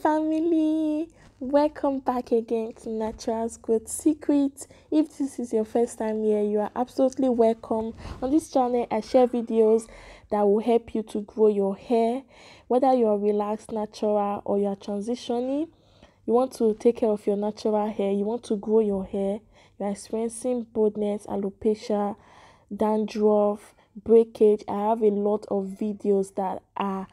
Family, welcome back again to Natural's Growth Secrets. If this is your first time here, you are absolutely welcome. On this channel I share videos that will help you to grow your hair, whether you are relaxed, natural, or you are transitioning. You want to take care of your natural hair, you want to grow your hair, you are experiencing baldness, alopecia, dandruff, breakage. I have a lot of videos that are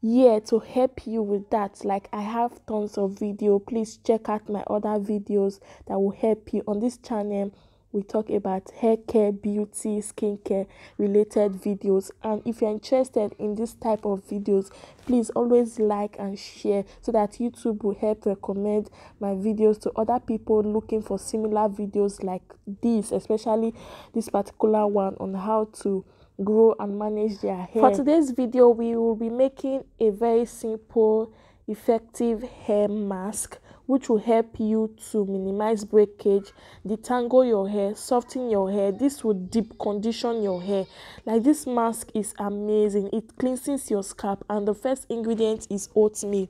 to help you with that. Like, I have tons of video. Please check out my other videos that will help you. On this channel we talk about hair care, beauty, skincare related videos, and if you're interested in this type of videos, please always like and share so that YouTube will help recommend my videos to other people looking for similar videos like this, especially this particular one on how to grow and manage their hair. For today's video, we will be making a very simple, effective hair mask which will help you to minimize breakage, detangle your hair, soften your hair. This will deep condition your hair. Like, this mask is amazing. It cleanses your scalp, and the first ingredient is oatmeal.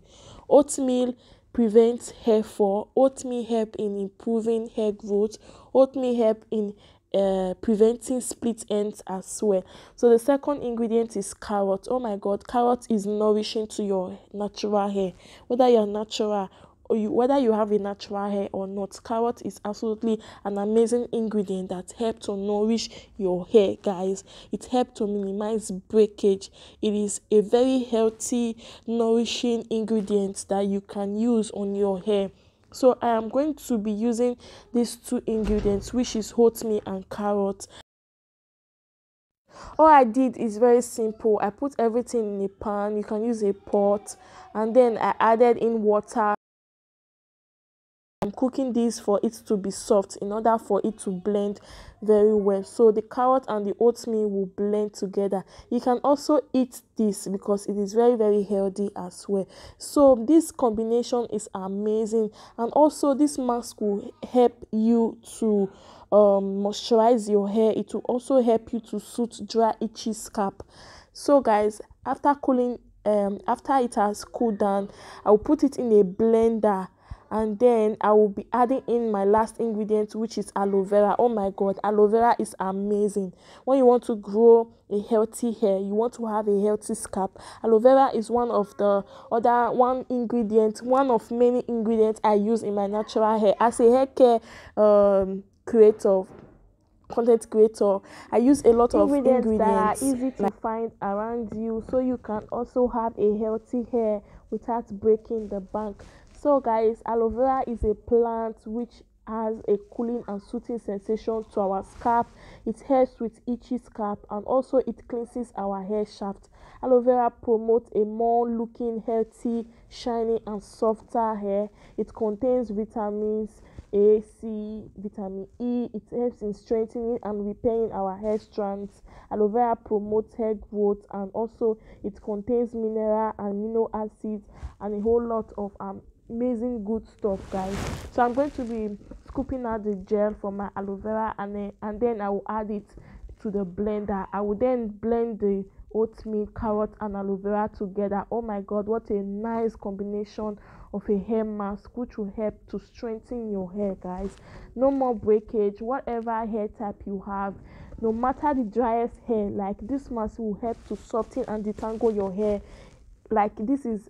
Oatmeal prevents hair fall. Oatmeal help in improving hair growth. Oatmeal help in preventing split ends as well. So the second ingredient is carrot. Oh my god, carrot is nourishing to your natural hair. Whether you're natural or whether you have a natural hair or not, carrot is absolutely an amazing ingredient that helps to nourish your hair, guys. It helps to minimize breakage. It is a very healthy, nourishing ingredient that you can use on your hair. So I am going to be using these two ingredients, which is oatmeal and carrot. All I did is very simple. I put everything in a pan. You can use a pot, and then I added in water. I'm cooking this for it to be soft in order for it to blend very well. So the carrot and the oatmeal will blend together. You can also eat this because it is very healthy as well. So this combination is amazing, and also this mask will help you to moisturize your hair. It will also help you to soothe dry, itchy scalp. So guys, after it has cooled down, I will put it in a blender, and then I will be adding in my last ingredient, which is aloe vera. Oh my god, aloe vera is amazing. When you want to grow a healthy hair, you want to have a healthy scalp, aloe vera is one of many ingredients I use in my natural hair. As a hair care content creator, I use a lot of ingredients that are easy to find around you, so you can also have a healthy hair without breaking the bank. So guys, aloe vera is a plant which has a cooling and soothing sensation to our scalp. It helps with itchy scalp, and also it cleanses our hair shaft. Aloe vera promotes a more looking, healthy, shiny and softer hair. It contains vitamins A, C, vitamin E. It helps in strengthening and repairing our hair strands. Aloe vera promotes hair growth, and also it contains mineral and amino acids and a whole lot of amazing good stuff, guys. So I'm going to be scooping out the gel from my aloe vera, and then I will add it to the blender. I will then blend the oatmeal, carrot and aloe vera together. Oh my god, what a nice combination of a hair mask which will help to strengthen your hair, guys. No more breakage. Whatever hair type you have, no matter the driest hair, like, this mask will help to soften and detangle your hair. Like, this is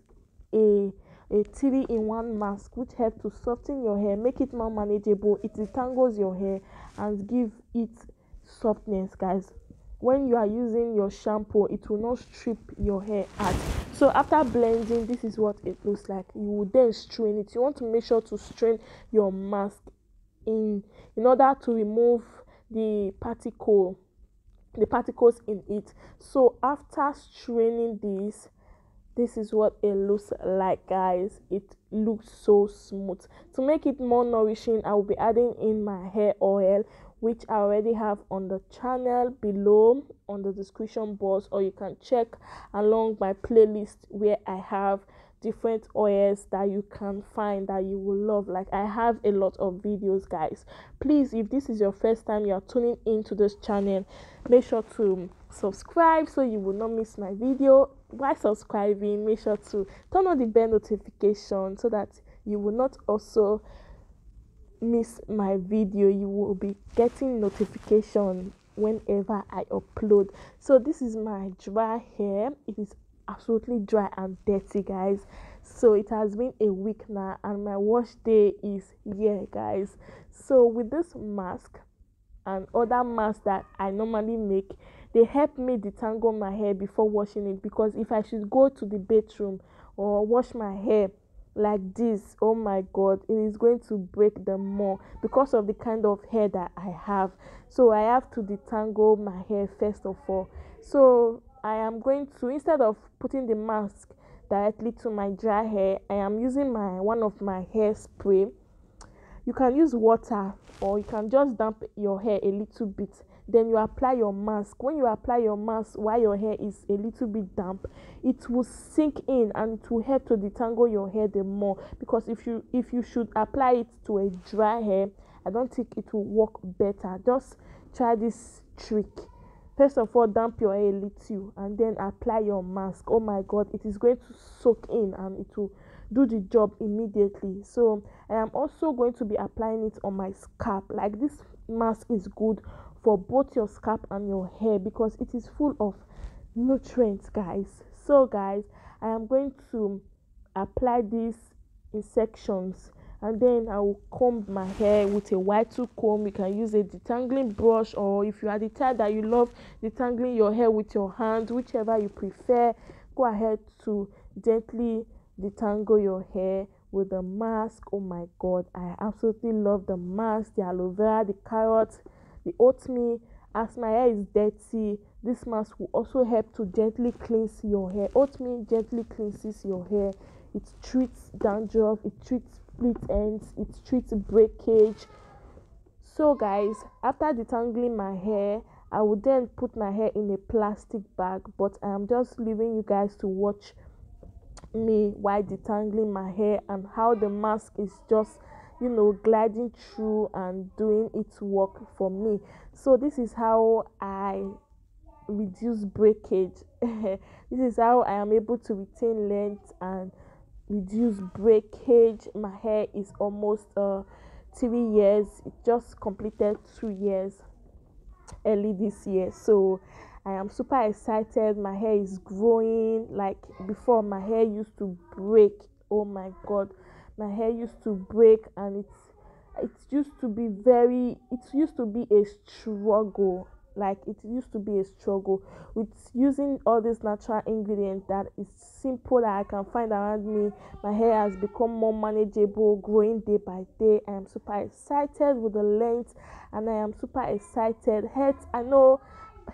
a 3-in-1 mask which helps to soften your hair, make it more manageable. It detangles your hair and give it softness, guys. When you are using your shampoo, it will not strip your hair out. So after blending, this is what it looks like. You will then strain it. You want to make sure to strain your mask in order to remove the particles in it. So after straining this is what it looks like, guys. It looks so smooth. To make it more nourishing, I will be adding in my hair oil, which I already have on the channel below on the description box, or you can check along my playlist where I have different oils that you can find that you will love. Like, I have a lot of videos, guys. Please, if this is your first time you are tuning into this channel, make sure to subscribe so you will not miss my video. while subscribing, make sure to turn on the bell notification so that you will not also miss my video. You will be getting notification whenever I upload. So this is my dry hair. It is absolutely dry and dirty, guys. So it has been a week now and my wash day is here, guys. So with this mask and other masks that I normally make, they help me detangle my hair before washing it, because if I should go to the bathroom or wash my hair like this, oh my god, it is going to break them more because of the kind of hair that I have. So I have to detangle my hair first of all. So I am going to, instead of putting the mask directly to my dry hair, I am using one of my hair spray. You can use water or you can just damp your hair a little bit, then you apply your mask. When you apply your mask while your hair is a little bit damp, it will sink in and it will help to detangle your hair the more, because if you should apply it to a dry hair, I don't think it will work better. Just try this trick. First of all, damp your hair a little and then apply your mask. Oh my god, it is going to soak in and it will do the job immediately. So I am also going to be applying it on my scalp. Like, this mask is good for both your scalp and your hair because it is full of nutrients, guys. So guys, I am going to apply this in sections and then I will comb my hair with a white tooth comb. You can use a detangling brush, or if you are the type that you love detangling your hair with your hands, whichever you prefer, go ahead to gently detangle your hair with the mask. Oh my god, I absolutely love the mask, the aloe vera, the carrot, the oatmeal. As my hair is dirty, this mask will also help to gently cleanse your hair. Oatmeal gently cleanses your hair. It treats dandruff, it treats split ends, it treats breakage. So guys, after detangling my hair, I will then put my hair in a plastic bag, but I am just leaving you guys to watch me while detangling my hair and how the mask is just, you know, gliding through and doing its work for me. So this is how I reduce breakage. This is how I am able to retain length and reduce breakage. My hair is almost 3 years. It just completed 2 years early this year. So I am super excited. My hair is growing. Like before, my hair used to break. Oh my god, my hair used to break, and it used to be a struggle. Like, it used to be a struggle with using all these natural ingredients that is simple that I can find around me. My hair has become more manageable, growing day by day. I am super excited with the length, and I am super excited. I know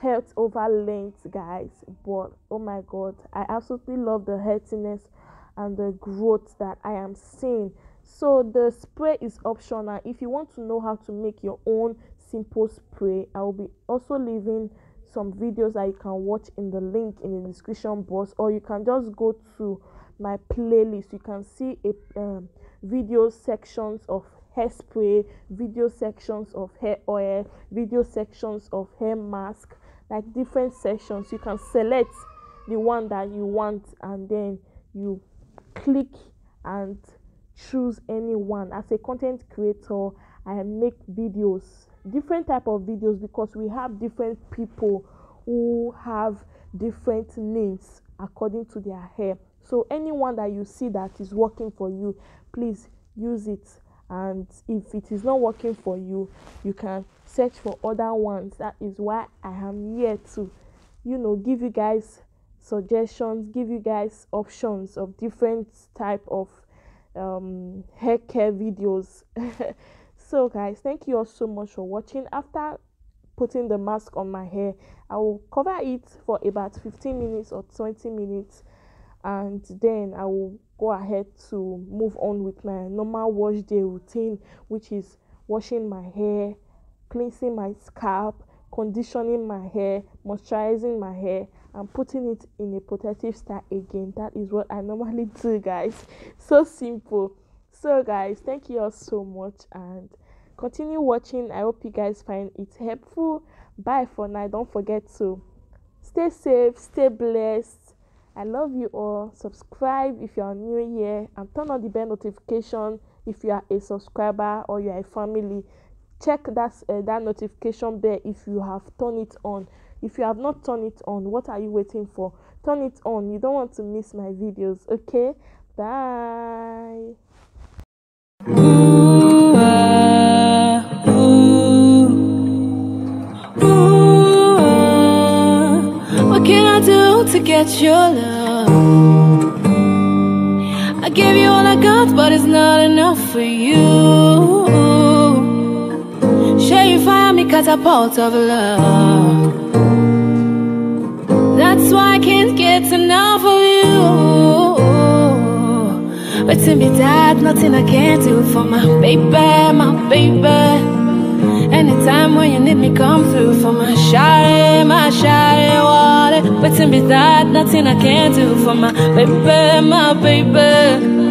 health over length, guys, but oh my god, I absolutely love the healthiness and the growth that I am seeing. So the spray is optional. If you want to know how to make your own simple spray, I will be also leaving some videos that you can watch in the link in the description box, or you can just go to my playlist. You can see a video sections of hairspray, video sections of hair oil, video sections of hair mask, like different sections. You can select the one that you want and then you click and choose any one. As a content creator, I make videos, different type of videos, because we have different people who have different needs according to their hair. So anyone that you see that is working for you, please use it. And if it is not working for you, you can search for other ones. That is why I am here to, you know, give you guys suggestions, give you guys options of different type of hair care videos. So guys, thank you all so much for watching. After putting the mask on my hair, I will cover it for about 15 minutes or 20 minutes, and then I will go ahead to move on with my normal wash day routine, which is washing my hair, cleansing my scalp, conditioning my hair, moisturizing my hair, and putting it in a protective style again. That is what I normally do, guys. So simple. So guys, thank you all so much and continue watching. I hope you guys find it helpful. Bye for now. Don't forget to stay safe, stay blessed, I love you all. Subscribe if you are new here, and turn on the bell notification if you are a subscriber or you are a family. Check that notification bell if you have turned it on. If you have not turned it on, what are you waiting for? Turn it on. You don't want to miss my videos. Okay, bye. What can I do to get your love? I gave you all I got, but it's not enough for you. Sure, you find me catapult of love. That's why I can't get enough of you. But to be that, nothing I can't do for my baby, my baby. Anytime when you need me, come through for my shawty wallet. But to be that, nothing I can't do for my baby,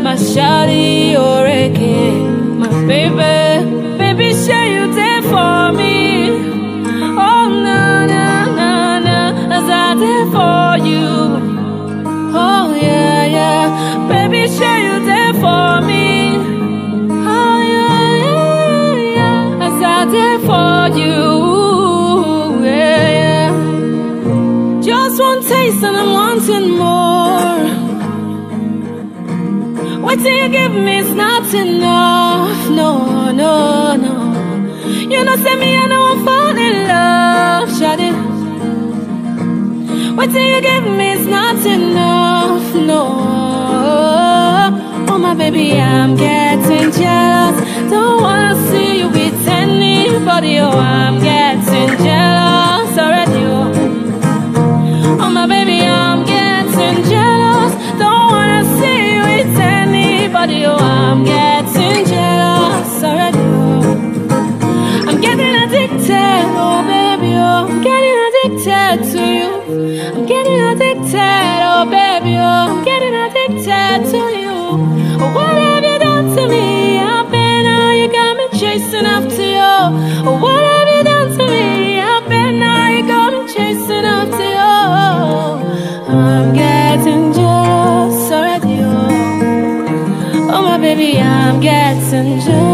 my shawty oreke, my baby. Baby, sure you there for me. Oh, no, no, no, no, as I there for you. Oh, yeah, yeah. Baby, sure you there for me. Oh, yeah, yeah, yeah, as I there for you. Yeah, yeah. Just one taste and I'm wanting more. What do you give me is not enough. No, no, no. You know, say me, I know I'm falling in love, shawty. What do you give me is not enough. No. Oh, my baby, I'm getting jealous. Don't wanna see you with anybody. Oh, I'm getting jealous already. Oh, my baby, I'm getting jealous. Don't wanna see you with anybody. Oh, I'm getting jealous already. I'm getting addicted, oh baby, oh. I'm getting addicted to you. I'm getting addicted, oh baby, oh. I'm getting addicted to you. Oh, what have you done to me? I've been now, you got me chasing after you. Oh, what have you done to me? I've been now, you got me chasing after you. I'm getting jealous already, oh. Oh my baby, I'm getting jealous.